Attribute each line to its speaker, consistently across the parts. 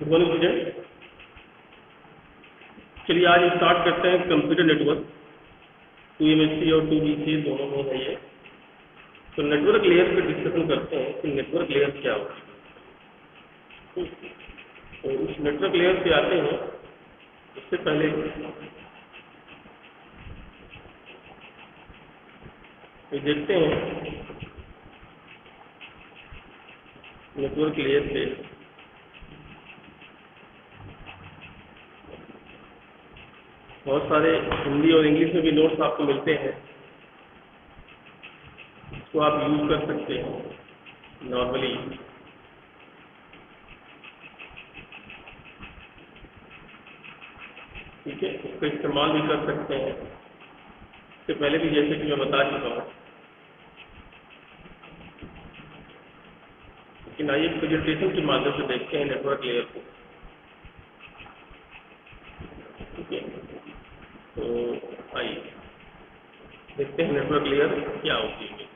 Speaker 1: Good morning student. चलिए आज start करते हैं कंप्यूटर नेटवर्क 2MSc और 2GC दोनों में है ये। तो नेटवर्क लेयर पे डिस्कशन करते हैं कि नेटवर्क लेयर क्या होती है। तो उस नेटवर्क लेयर पे आते हैं। उससे पहले तो देखते हैं नेटवर्क लेयर पे बहुत सारे हिंदी और इंग्लिश में भी नोट्स आपको मिलते हैं, इसको आप यूज कर सकते हैं नॉर्मली। ठीक है, इसका इस्तेमाल भी कर सकते हैं। इससे पहले भी जैसे कि मैं बता चुका हूँ, लेकिन आइए प्रेजेंटेशन के माध्यम से देखते हैं नेटवर्क लेयर को। ठीक है, तो आइए देखते हैं नेटवर्क लेयर क्या होती है।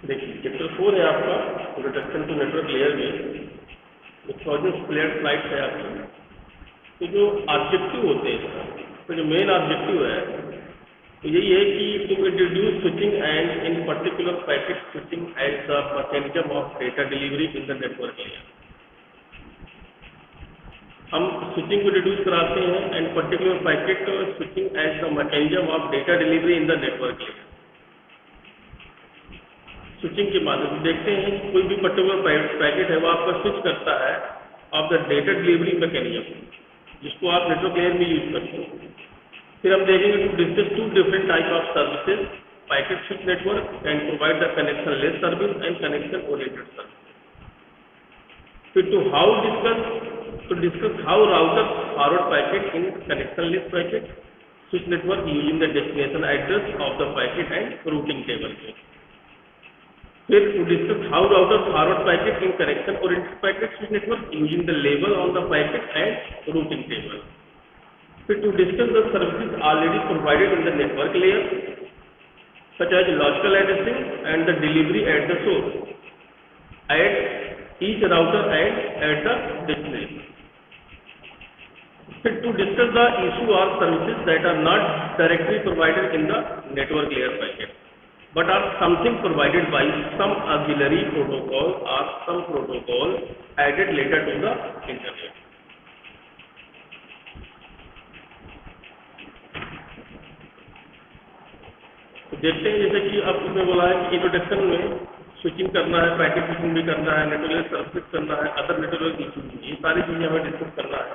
Speaker 1: देखिए चैप्टर 4 है आपका इंट्रोडक्शन टू नेटवर्क लेयर में। स्लाइड है आपकी। तो जो ऑब्जेक्टिव होते हैं, तो जो मेन ऑब्जेक्टिव है तो यही है कि to introduce switching and in particular packet switching as the mechanism of data delivery in the network layer. हम स्विचिंग को इंट्रोड्यूस कराते हैं and particular packet switching as the mechanism of data delivery in the network layer. Switching के माध्यम से देखते हैं कोई भी पर्टिकुलर पैकेट है वो आपका स्विच करता है of the data delivery mechanism, जिसको आप नेटवर्क लेयर में यूज करते हैं। फिर हम देखेंगे to discuss two different type of services, packet switch network can provide the connectionless service and connection oriented service. फिर to discuss how router forward packet in connectionless packet switch network using the destination address of the packet and routing table. फिर to discuss how router forward packet in connection oriented packet switch network using the label on the packet and routing table. फिर to discuss the services already provided in the network layer such as logical addressing and the delivery at the source, at each router and at the destination. Then to discuss the issue or services that are not directly provided in the network layer packet, but are something provided by some auxiliary protocol or some protocol added later to the internet. तो देखते हैं जैसे कि अब उसमें बोला है कि इंट्रोडक्शन में स्विचिंग करना है, पैकेट स्विचिंग भी करना है, नेटवर्क सर्विस करना है, अदर नेटवर्क इशू, ये सारी चीज़ें हमें डिस्कस करना है।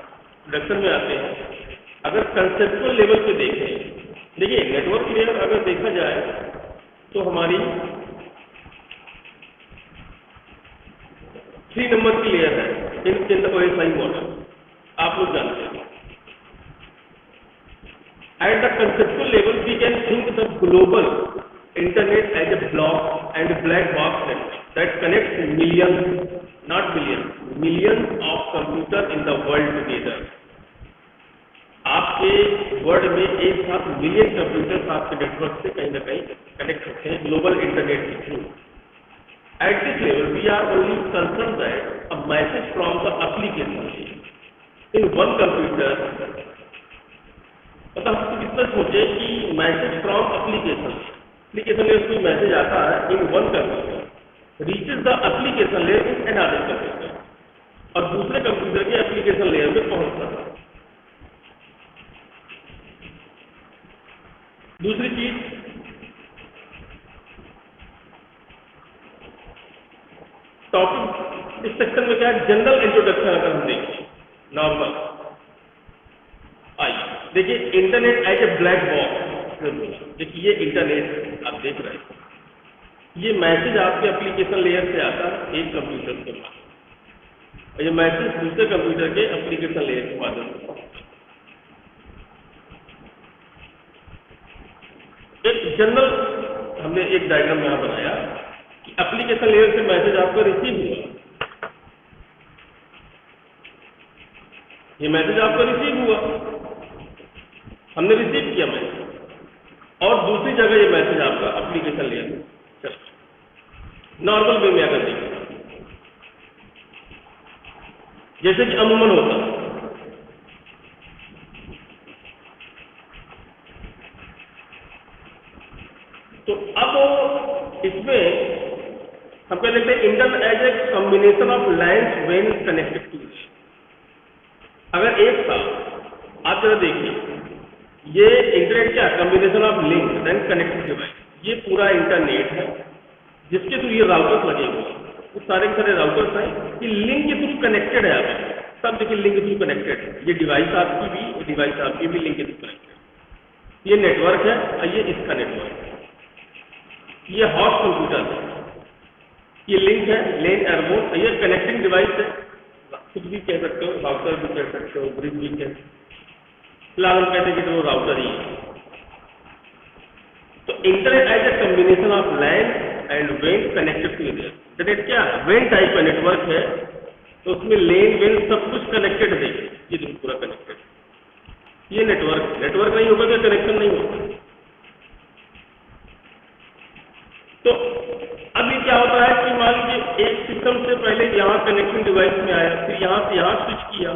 Speaker 1: इंट्रोडक्शन में आते हैं। अगर कंसेप्चुअल लेवल पे देखें, देखिए नेटवर्क लेयर अगर देखा जाए तो हमारी 3 नंबर की लेयर है इन द OSI मॉडल, आप लोग जानते हैं। At the conceptual level, we can think the global internet as a block and a black box network that connects millions, not billions, millions of computers in the world together. आपके world में एक साथ million computers आपके network से कहीं ना कहीं connect होते हैं ग्लोबल इंटरनेट के through. At this level, we are only concerned that a message from the application in one computer, मतलब हम कितना सोचे कि मैसेज फ्रॉम एप्लीकेशन लेयर कोई मैसेज आता है in one computer reaches the application layer in another computer और दूसरे कंप्यूटर के एप्लीकेशन लेयर में पहुंचता है। दूसरी चीज, टॉपिक इस सेक्शन में क्या है, जनरल इंट्रोडक्शन अगर हम देखें नॉर्मल। आइए देखिए internet as a black box. देखिए ये इंटरनेट आप देख रहे हैं, ये मैसेज आपके एप्लीकेशन लेयर से आता है एक कंप्यूटर के माध्यम और ये मैसेज दूसरे कंप्यूटर के एप्लीकेशन लेयर के माध्यम से। एक जनरल हमने एक डायग्राम यहां बनाया कि एप्लीकेशन लेयर से मैसेज आपका रिसीव हुआ, ये मैसेज आपका रिसीव हुआ, हमने रिसीव किया मैसेज, और दूसरी जगह ये मैसेज आपका एप्लीकेशन लेयर में चल रहा है। नॉर्मल वे में अगर देखें, जैसे कि अमूमन होता है। तो अब इसमें हम कह लेते हैं internal as a combination of lines when connected to. अगर एक था, आप जरा देखिए, ये इंटरनेट क्या combination of link then connected device, ये पूरा इंटरनेट है जिसके थ्रू ये राउटर्स लगे हुए हैं, वो सारे के सारे राउटर्स हैं, ये लिंक के थ्रू कनेक्टेड है। आप सब देखिए लिंक के थ्रू कनेक्टेड है, ये डिवाइस आपकी भी, ये डिवाइस आपकी भी लिंक के थ्रू कनेक्टेड। ये नेटवर्क है और ये इसका नेटवर्क है, ये हॉस्ट कंप्यूटर है, ये लिंक है, लेन एयरबोर्ड, ये कनेक्टिंग डिवाइस है, कुछ भी कह सकते हो, राउटर भी कह सकते हो, ब्रिज भी कह सकते हो, फिलहाल हम कहते हैं कि तो वो राउटर ही है। तो internet as a combination of LAN and वेन कनेक्टेड टू इधर। इंटरनेट क्या वेन टाइप का नेटवर्क है, तो उसमें लेन वेन सब कुछ कनेक्टेड है, ये तो पूरा कनेक्टेड। ये नेटवर्क नहीं होगा तो कनेक्शन नहीं होगा। तो अब ये क्या होता है कि मान लीजिए एक सिस्टम से पहले यहाँ कनेक्टिंग डिवाइस में आया, फिर यहाँ से यहाँ स्विच किया,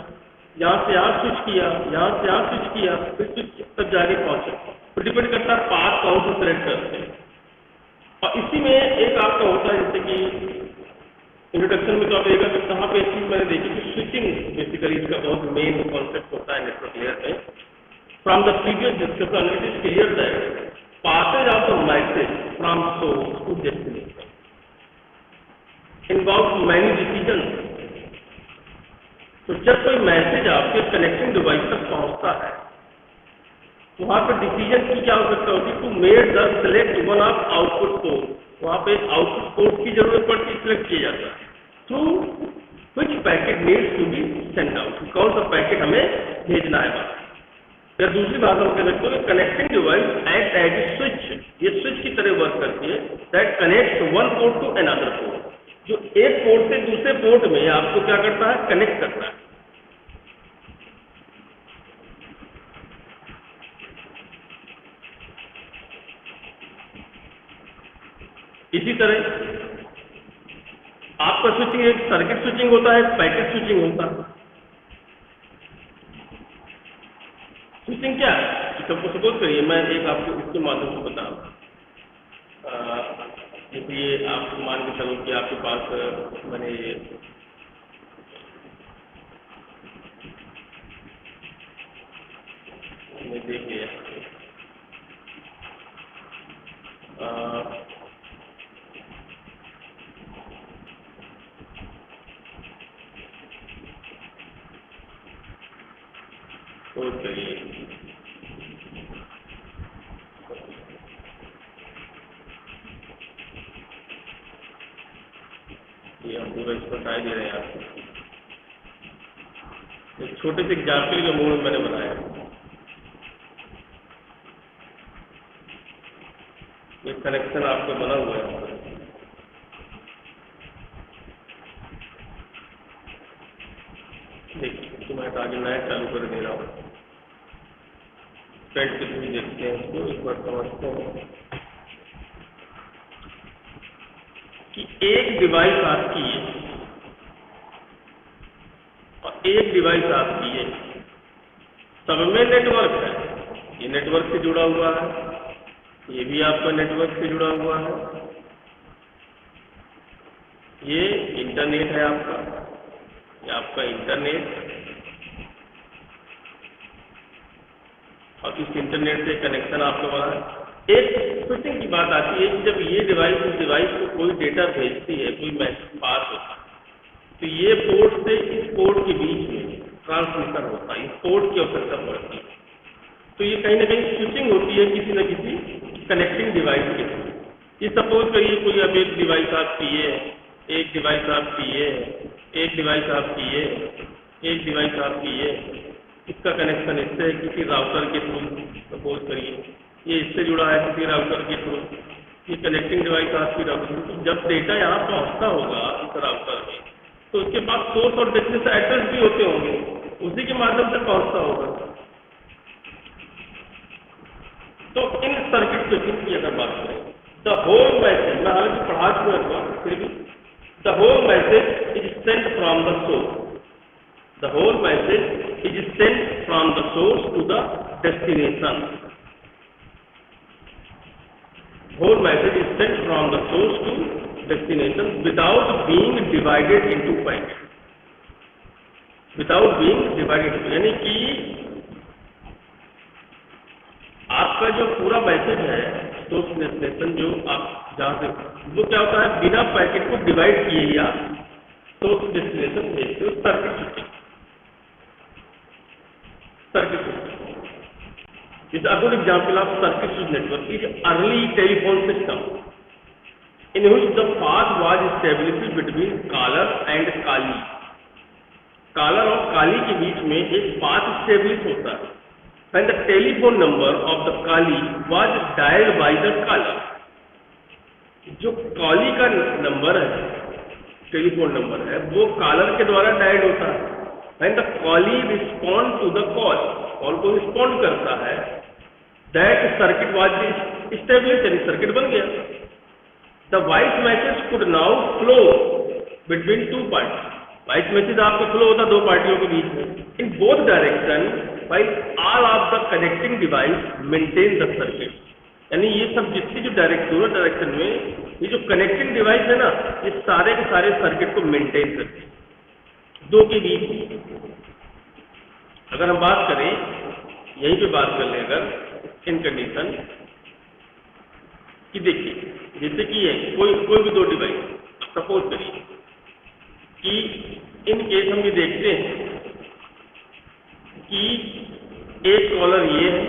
Speaker 1: यहाँ से यहाँ स्विच किया, यहाँ से यहाँ स्विच किया, फिर स्विच तब जाके पहुंचा। तो डिपेंड करता है पाथ कौन सा सेलेक्ट करते हैं। और इसी में एक आपका होता है, जैसे कि इंट्रोडक्शन में तो आप देखा कि कहाँ पे चीज मैंने देखी कि स्विचिंग बेसिकली इसका बहुत मेन कॉन्सेप्ट होता है नेटवर्क लेयर में। From the previous discussion it is clear that passage of the message from source to destination involves many decisions। तो जब कोई मैसेज आपके कनेक्टिंग डिवाइस तक पहुंचता है, वहां पर डिसीजन की क्या आवश्यकता होती है, to made the select one of output port. वहां पे आउटपुट पोर्ट की जरूरत पड़ती है, सिलेक्ट किया जाता है through which packet needs to be send out, कौन सा पैकेट हमें भेजना है बाहर। या दूसरी बात हम कह सकते हैं connecting device act as a switch, ये स्विच की तरह वर्क करती है that connect one port to another port, जो एक पोर्ट से दूसरे पोर्ट में आपको क्या करता है, कनेक्ट करता है। इसी तरह आपका स्विचिंग एक सर्किट स्विचिंग होता है, एक पैकेट स्विचिंग होता है। स्विचिंग क्या है, सपोज करिए मैं एक आपको इसके माध्यम से बताऊँ। इसलिए आप मान के चलो कि आपके पास मैंने देख लिया, तो चलिए ये हम पूरा इसको हटा दे रहे हैं आपको। एक छोटे से एग्जाम्पल के मूड में मैंने बनाया, एक कनेक्शन आपका बना हुआ है। देखिए तो मैं आगे नया चालू कर दे रहा हूँ, फ्रंट पे भी देखते हैं इसको, एक बार समझते हैं कि एक डिवाइस आपकी है और एक डिवाइस आपकी है, सब में नेटवर्क है, ये नेटवर्क से जुड़ा हुआ है, ये भी आपका नेटवर्क से जुड़ा हुआ है, ये इंटरनेट है आपका, ये आपका इंटरनेट, और इस इंटरनेट से कनेक्शन आपका बना है। एक स्विचिंग की बात आती है कि जब ये डिवाइस इस डिवाइस को कोई डेटा भेजती है, कोई मैसेज पास होता है, तो ये पोर्ट से इस पोर्ट के बीच में ट्रांसमिशन होता है, इस पोर्ट की आवश्यकता पड़ती है। तो ये कहीं ना कहीं स्विचिंग होती है किसी न किसी कनेक्टिंग डिवाइस के थ्रू। ये सपोज करिए कोई अब एक डिवाइस आपकी है, एक डिवाइस आपकी है, एक डिवाइस आपकी है, एक डिवाइस आपकी है, इसका कनेक्शन इससे है किसी राउटर के थ्रू, सपोज करिए ये इससे जुड़ा है किसी राउटर के थ्रू, ये कनेक्टिंग डिवाइस आपकी राउटर। तो जब डेटा यहाँ पहुँचता होगा इस राउटर में, तो उसके पास सोर्स और डेस्टिनेशन एड्रेस भी होते होंगे, उसी के माध्यम से पहुँचता होगा। तो इन सर्किट स्विचिंग की अगर बात करें द होल मैसेज, मैं हालांकि पढ़ा चुका था फिर भी, the whole message is sent from the source, the whole message is sent from the source to the destination, whole message is sent from the source to destination without being divided into packets, without being divided into, यानी कि आपका जो पूरा message है source destination जो आप जहाँ से, वो क्या होता है बिना पैकेट को डिवाइड किए ही आप सोर्स डेस्टिनेशन भेजते हो circuit system. Is a good example of circuit switch network is early telephone system in which the path was established between caller and callee. Caller और callee के बीच में एक path establish होता है. When the telephone number of the callee was dialed by the caller. जो callee का number है, टेलीफोन नंबर है, वो caller के द्वारा डायल होता है. When the callee respond to the call, call को रिस्पॉन्ड करता है, दैट सर्किट वाज एस्टेब्लिश्ड, यानी सर्किट बन गया. The voice message could now flow between two party. Voice message आपका फ्लो होता दो पार्टियों के बीच में in both direction while all of the connecting device maintain the circuit. यानी ये सब जितनी जो दोनों डायरेक्शन में ये जो कनेक्टिंग डिवाइस है ना, ये सारे के सारे सर्किट को मेंटेन करते हैं दो के बीच. अगर हम बात करें, यहीं पे बात कर लें अगर इन कंडीशन कि देखिए, जैसे कि ये कोई भी दो डिवाइस सपोज करिए कि इन केस हम ये देखते हैं कि एक कॉलर ये है,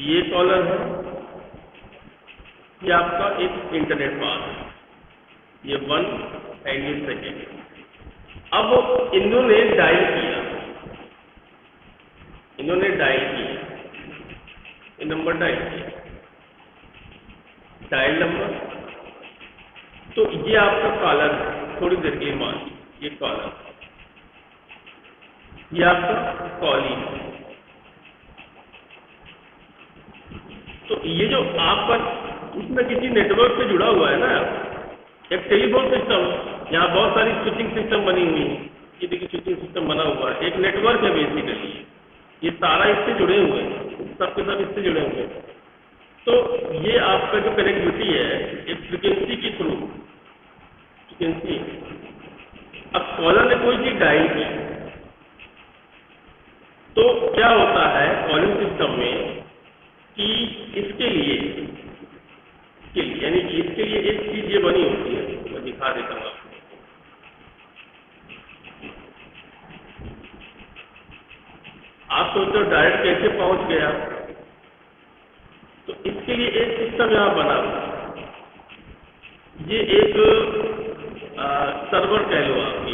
Speaker 1: ये कॉलर है, ये आपका एक इंटरनेट पाथ है, ये 1 एंड ये सेकेंड. अब इन्होंने डायल किया, ये नंबर डायल किया, डायल नंबर. तो ये आपका कॉलर है, थोड़ी देर के लिए मान लीजिए ये कॉलर, ये आपका कॉलिंग. तो ये जो आपका इसमें किसी नेटवर्क से जुड़ा हुआ है ना, एक टेलीफोन सिस्टम, यहाँ बहुत सारी स्विचिंग सिस्टम बनी हुई है, ये देखिए स्विचिंग सिस्टम बना हुआ है, एक नेटवर्क है बेसिकली, ये सारा इससे जुड़े हुए हैं, सबके सब इससे जुड़े हुए हैं. तो ये आपका जो कनेक्टिविटी है एक फ्रिक्वेंसी के थ्रू, फ्रिक्वेंसी. अब कॉलर ने कोई चीज डायल की तो क्या होता है कॉलिंग सिस्टम में कि इसके लिए यानी कि इसके लिए एक चीज ये बनी होती है, मैं दिखा देता हूँ आपको. आप सोचो डायरेक्ट कैसे पहुंच गया, तो इसके लिए एक सिस्टम यहाँ बना हुआ है. ये एक सर्वर कह लो आप,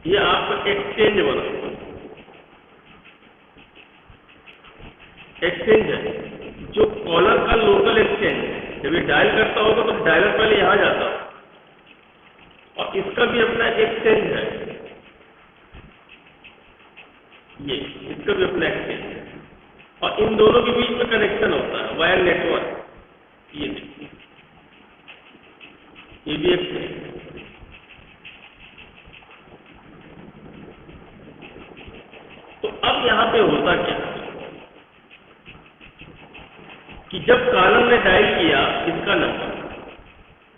Speaker 1: ये आपका एक्सचेंज बना हुआ है. एक्सचेंज है जो कॉलर का लोकल एक्सचेंज है. जब ये डायल करता होगा तो डायलर पहले यहाँ जाता है और इसका भी अपना एक्सचेंज है, ये इसका भी अपना एक्सचेंज है और इन दोनों के बीच में कनेक्शन होता है वायर नेटवर्क. ये भी एक्सचेंज. तो अब यहाँ पे होता क्या कि जब कॉलर ने डायल किया इसका नंबर,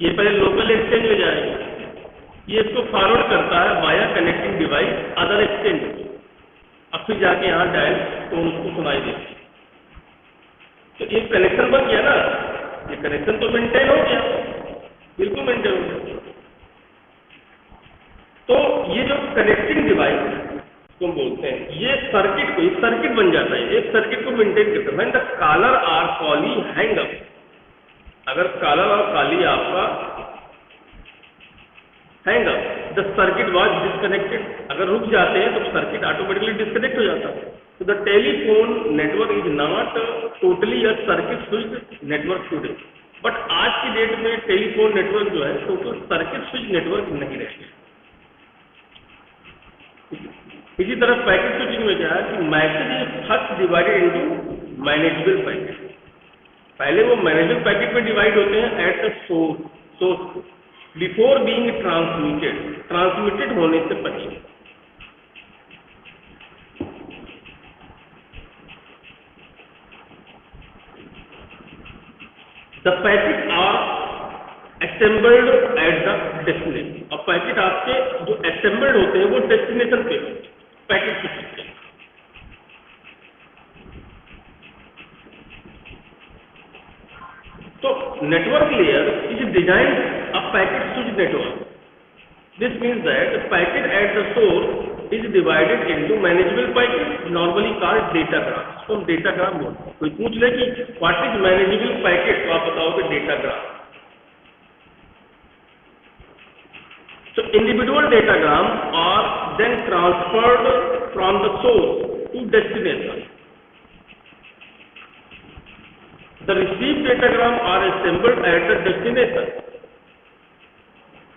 Speaker 1: ये पहले लोकल एक्सचेंज में जाएगा, ये इसको फॉरवर्ड करता है via connecting device other exchange. अब फिर जाके यहाँ डायल तो उसको सुनाई देती. तो ये कनेक्शन बन गया ना, ये कनेक्शन तो मेंटेन हो गया, बिल्कुल मेंटेन हो गया. तो ये जो कनेक्टिंग डिवाइस तुम बोलते हैं, ये सर्किट बन जाता है, एक सर्किट को मेंटेन करता है. When the caller or callee hang up, अगर कॉलर और कॉली आपका hang up, the circuit was disconnected, अगर रुक जाते हैं तो सर्किट ऑटोमेटिकली डिस्कनेक्ट हो जाता है. तो the telephone network is not totally a circuit switched network today. But आज की डेट में टेलीफोन नेटवर्क जो है टोटल सर्किट स्विच नेटवर्क नहीं रहे. इसी तरह पैकेट स्विचिंग में क्या है कि message is first divided into manageable packet. पहले वो मैनेजेबल पैकेट में डिवाइड होते हैं at the source before being transmitted होने से पहले। The packet are assembled at the destination. अब पैकेट आपके जो असेंबल्ड होते हैं वो डेस्टिनेशन पे पैकेट स्विचिंग के। तो network layer is designed a packet switch network. This means that packet eight the source is divided into manageable packet normally called datagram. इसको हम डेटाग्राम बोलते हैं। कोई पूछ ले कि व्हाट इज मैनेजेबल पैकेट, तो आप बताओगे datagram. So individual datagram are then transferred from the source to destination. The received datagram are assembled at the destination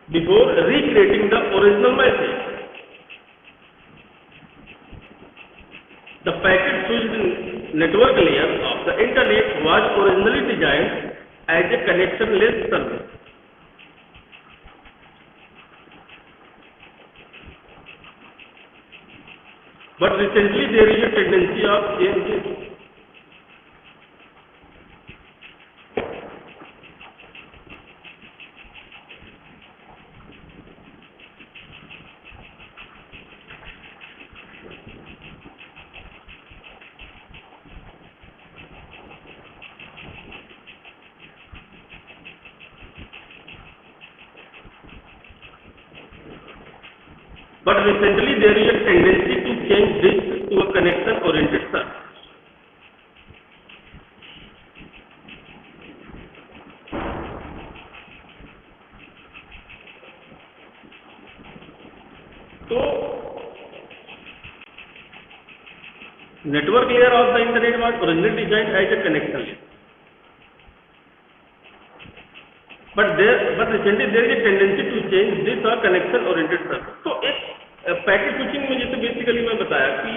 Speaker 1: before recreating the original message. The packet switched network layer of the internet was originally designed as a connectionless service. But recently there is a tendency of change this. But recently there is a tendency to change this to a connection-oriented service. So, network layer of the internet was originally designed as a connection layer. But recently there is a tendency to change this a connection-oriented service. तो एक packet switching में जैसे basically मैं बताया कि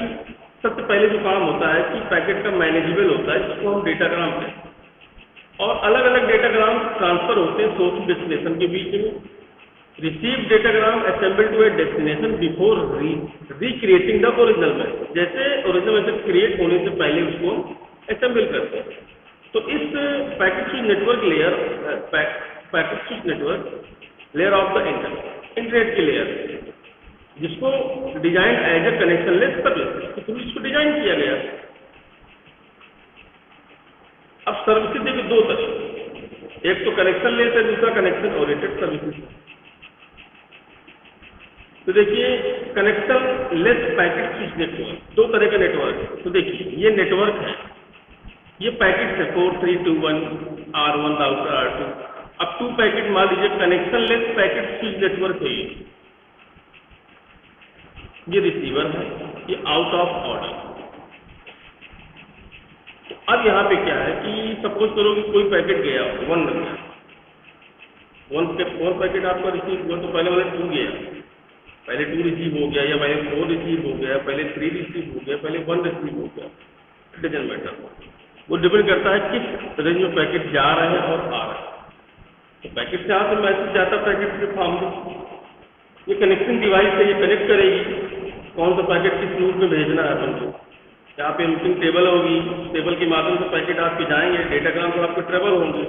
Speaker 1: सबसे पहले जो काम होता है कि पैकेट का मैनेजेबल होता है, जिसको हम डेटाग्राम कहते हैं, और अलग अलग डेटाग्राम ट्रांसफर होते हैं सोर्स डेस्टिनेशन के बीच में। Receive datagram assembled to a destination before recreating the original message. जैसे ओरिजिनल मैसेज क्रिएट होने से पहले उसको असेंबल करते हैं। तो इस packet switch network layer packet switch network layer of the internet की लेयर, जिसको design as a connectionless service के थ्रू इसको डिजाइन किया गया। अब सर्विसेज देखिए दो तरह, एक तो कनेक्शनलेस है, दूसरा कनेक्शन ओरिएंटेड सर्विसेज। तो देखिए कनेक्शनलेस पैकेट स्विच नेटवर्क, दो तरह के नेटवर्क। तो देखिए ये नेटवर्क है, ये पैकेट है 4321 R1 राउटर R2। अब 2 पैकेट मान लीजिए कनेक्शनलेस पैकेट स्विच नेटवर्क है। ये रिसीवर है, ये आउट ऑफ ऑर्डर। अब यहाँ पे क्या है कि सपोज करो कि कोई पैकेट गया 1 लग गया, 1 पैकेट आपका रिसीव हुआ, तो पहले वाले 2 गया, पहले 2 रिसीव हो गया, या पहले 4 रिसीव हो गया, पहले 3 रिसीव हो गया, पहले 1 रिसीव हो गया, डजंट मैटर। वो डिपेंड करता है किस रेंज में पैकेट जा रहे हैं और आ रहे हैं। तो पैकेट से यहाँ से मैसेज जाता पैकेट के फॉर्म में, ये कनेक्शन डिवाइस से ये कनेक्ट करेगी कौन सा पैकेट किस रूट में भेजना है अपन को। यहाँ पे रूटिंग टेबल होगी, टेबल के माध्यम से पैकेट आपके जाएंगे, डेटाग्राम पर आपके ट्रेवल होंगे,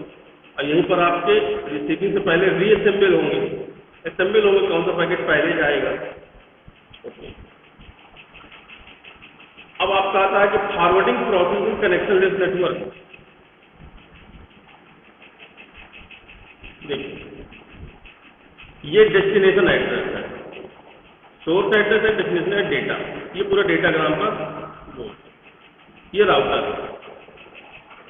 Speaker 1: और यहीं पर आपके रिसीविंग से पहले रीअसेंबल होंगे, असेंबल होंगे कौन सा पैकेट पहले जाएगा। अब आप कहता है कि फॉरवर्डिंग प्रोसेसिंग कनेक्शनलेस नेटवर्क। देखिए ये डेस्टिनेशन एड्रेस है, सोर्स एड्रेस है, डेस्टिनेशन है डेटा, ये पूरा डेटाग्राम का बोर्ड, ये राउटर है,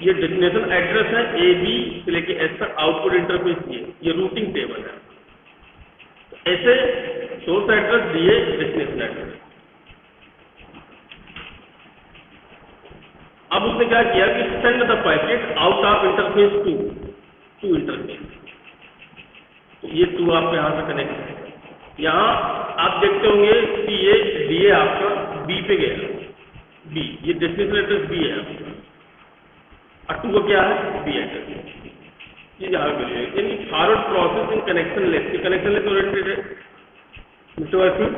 Speaker 1: ये डेस्टिनेशन एड्रेस है AB से लेके S तक आउटपुट इंटरफेस, ये रूटिंग टेबल है। तो ऐसे सोर्स एड्रेस दिए, डेस्टिनेशन एड्रेस। अब उसने क्या किया कि send the packet out of interface to interface. तो ये 2 आपके यहाँ से कनेक्ट है। यहाँ आप देखते होंगे कि ये DA आपका B पे गया, B, ये डेस्टिनेशन एड्रेस B है। और 2 का क्या है, बी एड्रेस। ये यहाँ पे मिलेगा, यानी forward process in connection less oriented है नेटवर्किंग।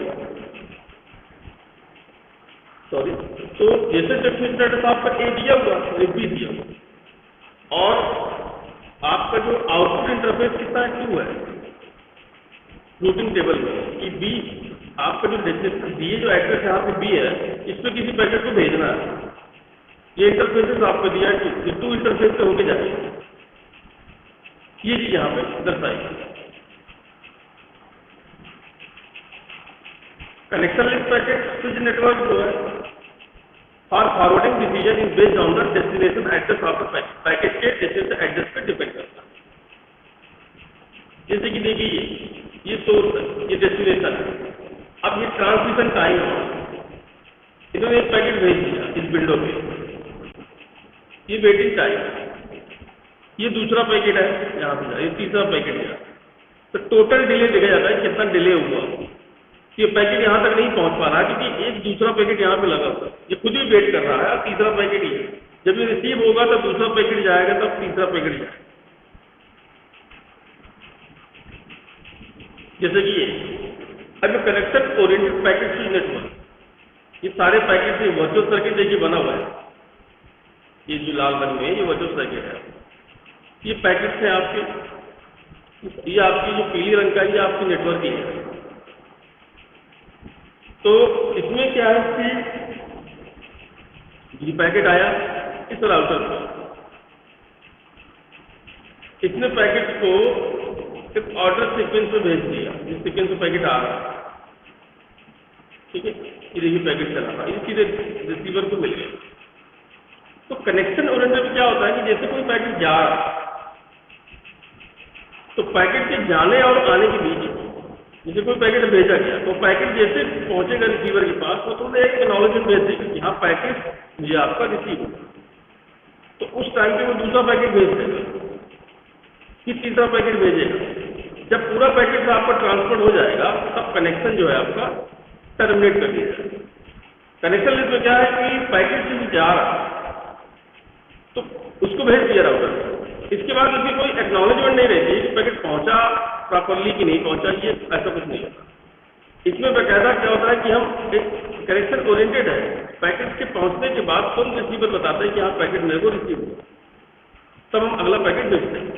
Speaker 1: सॉरी, तो जैसे डेस्टिनेशन एड्रेस आपका ए दिया हुआ, बी दिया हुआ, और आपका जो आउटपुट इंटरफेस कितना है, 2 है रूटिंग टेबल में कि बी, आपका जो दिए जो एड्रेस यहाँ पे बी है, इस पर किसी पैकेट को भेजना है। ये इंटरफेसेस आपको दिया है कि 2 इंटरफेस से होके जाएगा, ये चीज यहाँ पे दर्शाई। Connection list packet switch network जो है for forwarding decision is based on the destination address of the packet, packet के डेस्टिनेशन एड्रेस पे डिपेंड करता है। जैसे कि देखिए ये सोर्स है, ये डेस्टिनेशन है, अब ये ट्रांसमिशन टाइम है, इन्होंने एक पैकेट भेज दिया इस विंडो पे, ये वेटिंग टाइम, ये दूसरा पैकेट है यहाँ पे, ये तीसरा पैकेट है, तो टोटल डिले देखा जाता है कितना डिले हुआ। ये पैकेट यहाँ तक नहीं पहुँच पा रहा क्योंकि एक दूसरा पैकेट यहाँ पे लगा हुआ है, ये खुद ही वेट कर रहा है, तीसरा पैकेट ही है, जब ये रिसीव होगा तब दूसरा पैकेट जाएगा, तब तीसरा पैकेट जाएगा। जैसे कि ये अब connection oriented packet switch network, ये सारे पैकेट से वर्चुअल सर्किट देखिए बना हुआ है, ये जो लाल रंग में ये वर्चुअल सर्किट है, ये पैकेट है आपके, ये आपकी जो पीली रंग का ये आपकी नेटवर्किंग है। तो इसमें क्या है कि ये पैकेट आया इस राउटर पर, इसने पैकेट को एक ऑर्डर सीक्वेंस में भेज दिया, इस सीक्वेंस में पैकेट आ रहा है, ठीक है, ये देखिए पैकेट चला रहा है, ये सीधे रिसीवर को मिल गया। तो कनेक्शन ओरिएंटेड में क्या होता है कि जैसे कोई पैकेट जा रहा है, तो पैकेट के जाने और आने के बीच, जैसे कोई पैकेट भेजा गया, तो पैकेट जैसे पहुंचेगा रिसीवर के पास, तो तुरंत एक एक्नॉलेजमेंट भेज देगा कि हाँ पैकेट ये आपका रिसीव होगा, तो उस टाइम पे वो दूसरा पैकेट भेज देगा, फिर तीसरा पैकेट भेजेगा। जब पूरा पैकेट आपका ट्रांसफर हो जाएगा तब कनेक्शन जो है आपका टर्मिनेट कर दिया जाएगा। कनेक्शन लिस्ट में क्या है कि पैकेट से जा रहा तो उसको भेज दिया राउटर, इसके बाद उसकी कोई एक्नॉलेजमेंट नहीं रहती कि पैकेट पहुंचा प्रॉपरली कि नहीं पहुंचा, ये ऐसा कुछ नहीं होता। इसमें बाकायदा क्या होता है कि हम एक कनेक्शन ओरिएंटेड है, पैकेट के पहुंचने के बाद तुरंत रिसीवर बताता है कि हाँ पैकेट मेरे को रिसीव हुआ, तब हम अगला पैकेट भेजते हैं।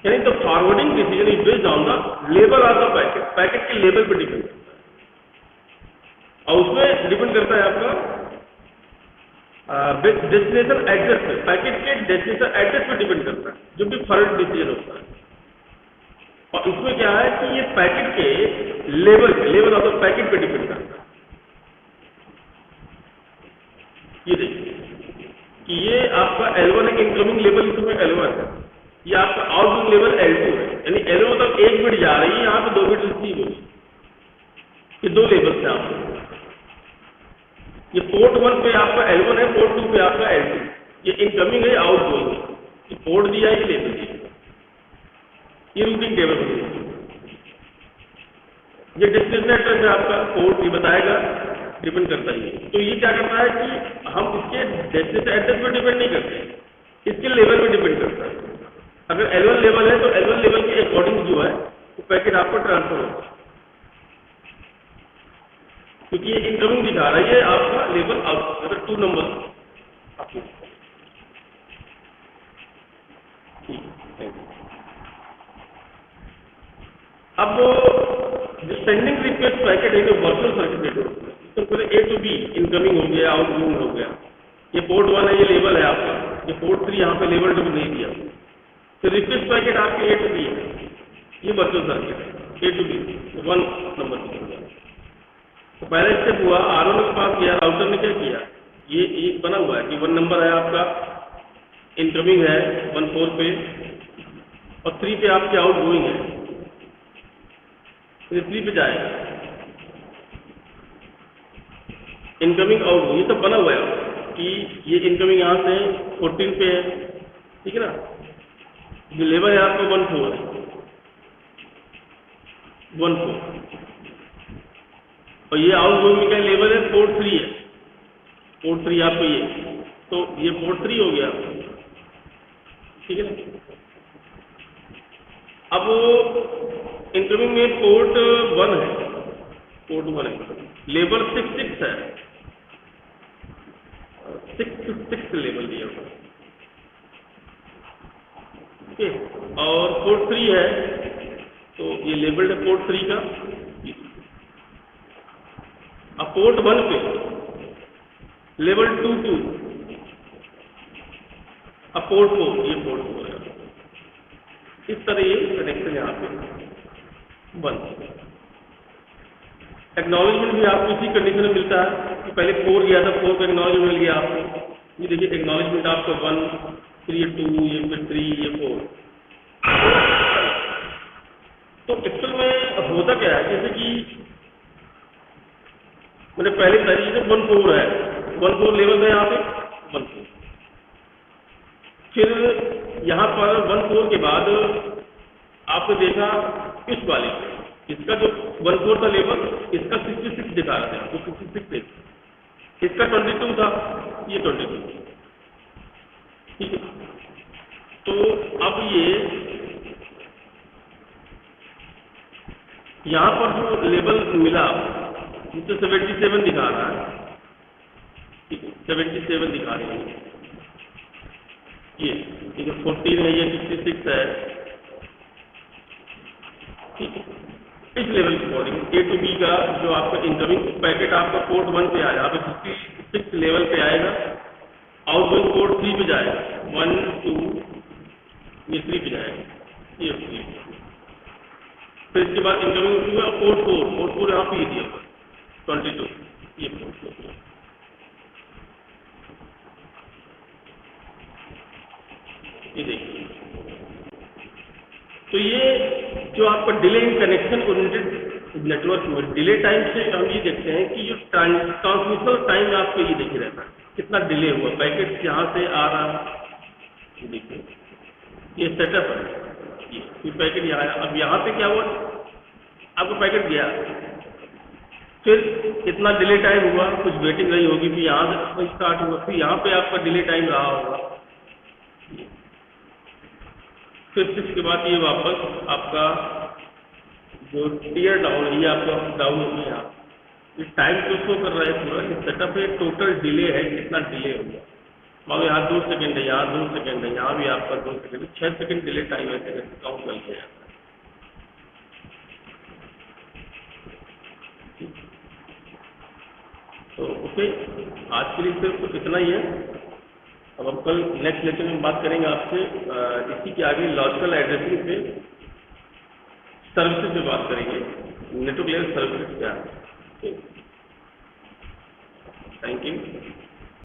Speaker 1: यानी तो forwarding decision is based on the level of the packet, packet के लेवल पर डिपेंड करता है, और उसमें डिपेंड करता है आपका डेस्टिनेशन एड्रेस पे, पैकेट के डेस्टिनेशन एड्रेस पे डिपेंड करता है जो भी फॉरवर्ड डिसीजन होता है। और इसमें क्या है कि ये पैकेट के लेवल ऑफ द पैकेट पे डिपेंड करता है। ये देखिए कि ये आपका L1 एक इनकमिंग लेवल, इसमें L1 है, ये आपका आउटगोइंग लेवल L2 है, यानी L1 मतलब 1 बिट जा रही है, यहाँ पे 2 बिट रिसीव होगी, ये 2 लेवल से आपको, ये पोर्ट 1 पे आपका L1 है, पोर्ट 2 पे आपका L2, ये इनकमिंग है, आउटगोइंग है, ये पोर्ट दिया है, ये लेवल दिया, ये रूटिंग टेबल है, ये डेस्टिनेशन एड्रेस है आपका, पोर्ट ये बताएगा, डिपेंड करता है। तो ये क्या करता है कि हम इसके डेस्टिनेशन एड्रेस पर डिपेंड नहीं करते, इसके लेवल पे डिपेंड करता है। अगर L1 लेवल है तो L1 लेवल के अकॉर्डिंग जो है वो पैकेट आपको ट्रांसफर होगा, क्योंकि ये इनकमिंग दिखा रहा है, ये आपका लेवल आउट, अगर 2 नंबर। अब जो सेंडिंग रिक्वेस्ट पैकेट है जो वर्चुअल सर्किट है, तो फिर A to B इनकमिंग हो गया, आउटगोइंग हो गया, ये पोर्ट 1 है, ये लेवल है आपका, ये पोर्ट 3 यहाँ पे लेवल जो नहीं दिया, तो रिक्वेस्ट पैकेट आपके A to B है, ये वर्चुअल सर्किट है, A to B 1 नंबर की। तो पहले स्टेप हुआ, R1 के पास गया, राउटर ने क्या किया, ये बना हुआ है कि 1 नंबर है आपका, इनकमिंग है 1-4 पे, और 3 पे आपके आउटगोइंग है, तो 3 पे जाएगा, इनकमिंग आउटगोइंग, ये सब बना हुआ है कि ये इनकमिंग यहाँ से 14 पे है, ठीक है ना, जो लेवल है आपका 1-4 है, 1-4, और ये आउटगोइंग में क्या लेवल है, पोर्ट 3 है, पोर्ट 3 आपको ये, तो ये पोर्ट 3 हो गया, ठीक है ना। अब इनकमिंग में पोर्ट 1 है, पोर्ट 1 है, लेबल 6 है, 6 लेबल दिया हुआ, ठीक है। और पोर्ट 3 है, तो ये लेबल्ड है पोर्ट 3 का। अब पोर्ट 1 पे लेवल 2, अब पोर्ट 4, ये पोर्ट 4 है। इस तरह ये कनेक्शन यहाँ पे बंद। एक्नॉलेजमेंट भी आपको इसी कंडीशन में मिलता है कि पहले 4 गया था, 4 का एक्नॉलेजमेंट मिल गया आपको। ये देखिए एक्नॉलेजमेंट आपको 1, फिर ये 2, ये फिर 3, ये 4। तो एक्चुअल में होता क्या है, जैसे कि मैंने पहले बताई थी 1 4 है, 1 4 लेवल है यहाँ पे 1 4। फिर यहाँ पर 1 4 के बाद आपने देखा इस वाले इसका जो 1 4 था लेवल, इसका 66 दिखा रहा था आपको, 66 इसका 22 था, ये 22, ठीक है। तो अब ये यहाँ पर जो लेवल मिला मुझे 77 दिखा रहा है, ठीक है, 77 दिखा रही है ये, ठीक है। 14 है, ये 66 है, ठीक है। इस लेवल के अकॉर्डिंग ए टू बी का जो आपका इनकमिंग पैकेट आपका पोर्ट 1 पे आया, आप 66 लेवल पे आएगा, आउटगोइंग पोर्ट 3 पे जाएगा, 1 2 ये 3 पे जाएगा, ये 3। फिर इसके बाद इनकमिंग हुआ पोर्ट 4 यहाँ पे दिया 22, ये पोर्ट 4। ये देखिए, तो ये जो आपका delay in connection oriented network में डिले टाइम से हम ये देखते हैं कि जो ट्रांसमिशन टाइम आपको ये देखिए रहता है कितना डिले हुआ, पैकेट यहाँ से आ रहा है, ये देखिए ये सेटअप है, ये पैकेट यहाँ आया। अब यहाँ पे क्या हुआ, आपका पैकेट गया, फिर इतना डिले टाइम हुआ, कुछ वेटिंग रही होगी, फिर यहाँ से स्टार्ट हुआ, फिर यहाँ पे आपका डिले टाइम रहा होगा, फिर इसके बाद ये वापस आपका जो टीयर डाउन है, ये आपका डाउन हो गया। ये टाइम तो शो कर रहा है पूरा, ये सेटअप है, टोटल डिले है, कितना डिले हो गया। मान लो यहाँ 2 सेकेंड है, यहाँ 2 सेकेंड है, यहाँ भी आपका 2 सेकेंड, 6 सेकेंड डिले टाइम है, काउंट कर लिया जाता है। तो ओके, आज के लिए सिर्फ इतना ही है। अब हम कल नेक्स्ट लेक्चर में बात करेंगे आपसे इसी के आगे लॉजिकल एड्रेसिंग पे, सर्विसेज पे बात करेंगे, नेटवर्क लेयर सर्विसेज क्या है। Thank you.